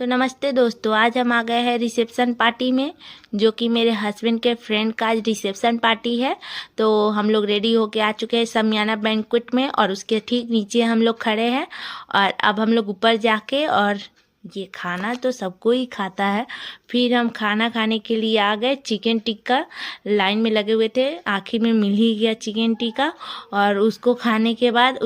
तो नमस्ते दोस्तों, आज हम आ गए हैं रिसेप्शन पार्टी में, जो कि मेरे हस्बैंड के फ्रेंड का आज रिसेप्शन पार्टी है। तो हम लोग रेडी होके आ चुके हैं समियाना बैंक्वेट में, और उसके ठीक नीचे हम लोग खड़े हैं। और अब हम लोग ऊपर जाके, और ये खाना तो सबको ही खाता है, फिर हम खाना खाने के लिए आ गए। चिकन टिक्का लाइन में लगे हुए थे, आखिर में मिल ही गया चिकन टिक्का। और उसको खाने के बाद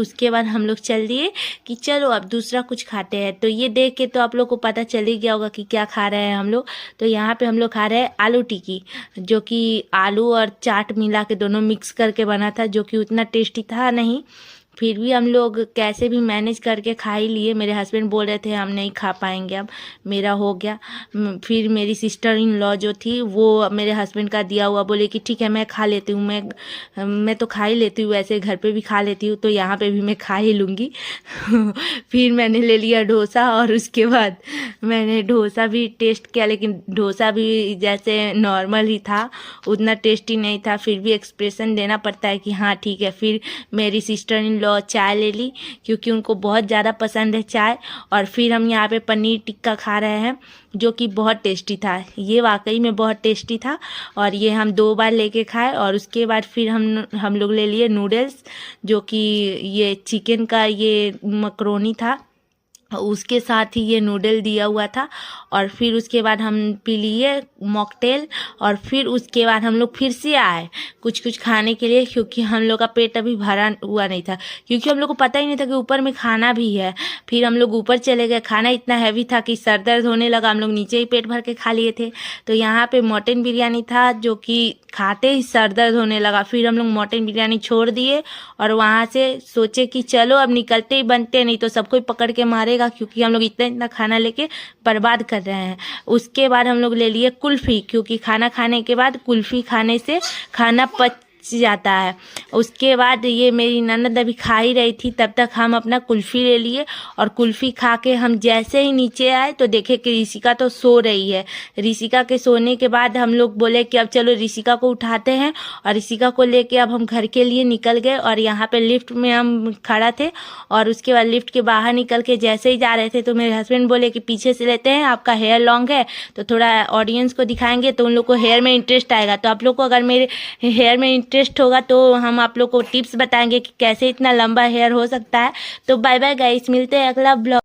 हम लोग चल दिए कि चलो अब दूसरा कुछ खाते हैं। तो ये देख के तो आप लोग को पता चल ही गया होगा कि क्या खा रहे हैं हम लोग। तो यहाँ पे हम लोग खा रहे हैं आलू टिक्की, जो कि आलू और चाट मिला के दोनों मिक्स करके बना था, जो कि उतना टेस्टी था नहीं। फिर भी हम लोग कैसे भी मैनेज करके खा ही लिए। मेरे हस्बैंड बोल रहे थे हम नहीं खा पाएंगे, अब मेरा हो गया। फिर मेरी सिस्टर इन लॉ जो थी, वो मेरे हस्बैंड का दिया हुआ बोले कि ठीक है मैं खा लेती हूँ, मैं तो खा ही लेती हूँ, वैसे घर पे भी खा लेती हूँ, तो यहाँ पे भी मैं खा ही लूँगी। फिर मैंने ले लिया डोसा, और उसके बाद मैंने डोसा भी टेस्ट किया, लेकिन डोसा भी जैसे नॉर्मल ही था, उतना टेस्टी नहीं था। फिर भी एक्सप्रेशन देना पड़ता है कि हाँ ठीक है। फिर मेरी सिस्टर इन लॉ चाय ले ली, क्योंकि उनको बहुत ज़्यादा पसंद है चाय। और फिर हम यहाँ पे पनीर टिक्का खा रहे हैं, जो कि बहुत टेस्टी था। ये वाकई में बहुत टेस्टी था, और ये हम 2 बार लेके खाए। और उसके बाद फिर हम लोग ले लिए नूडल्स, जो कि ये चिकन का ये मकरोनी था, उसके साथ ही ये नूडल दिया हुआ था। और फिर उसके बाद हम पी लिए मॉकटेल। और फिर उसके बाद हम लोग फिर से आए कुछ खाने के लिए, क्योंकि हम लोग का पेट अभी भरा हुआ नहीं था, क्योंकि हम लोग को पता ही नहीं था कि ऊपर में खाना भी है। फिर हम लोग ऊपर चले गए, खाना इतना हैवी था कि सर दर्द होने लगा, हम लोग नीचे ही पेट भर के खा लिए थे। तो यहाँ पे मटन बिरयानी था, जो कि खाते ही सर दर्द होने लगा। फिर हम लोग मटन बिरयानी छोड़ दिए, और वहाँ से सोचे कि चलो अब निकलते ही बनते, नहीं तो सब कोई पकड़ के मारेगा, क्योंकि हम लोग इतना खाना लेके बर्बाद कर रहे हैं। उसके बाद हम लोग ले लिए कुल्फ़ी, क्योंकि खाना खाने के बाद कुल्फ़ी खाने से खाना पच जाता है। उसके बाद ये मेरी ननद अभी खा ही रही थी, तब तक हम अपना कुल्फ़ी ले लिए। और कुल्फ़ी खा के हम जैसे ही नीचे आए तो देखे कि ऋषिका तो सो रही है। ऋषिका के सोने के बाद हम लोग बोले कि अब चलो ऋषिका को उठाते हैं, और ऋषिका को लेके अब हम घर के लिए निकल गए। और यहाँ पे लिफ्ट में हम खड़ा थे, और उसके बाद लिफ्ट के बाहर निकल के जैसे ही जा रहे थे, तो मेरे हस्बैंड बोले कि पीछे से लेते हैं, आपका हेयर लॉन्ग है तो थोड़ा ऑडियंस को दिखाएंगे, तो उन लोग को हेयर में इंटरेस्ट आएगा। तो आप लोग को अगर मेरे हेयर में इंटरेस्ट होगा तो हम आप लोग को टिप्स बताएंगे कि कैसे इतना लंबा हेयर हो सकता है। तो बाय बाय गाइस, मिलते हैं अगला ब्लॉग।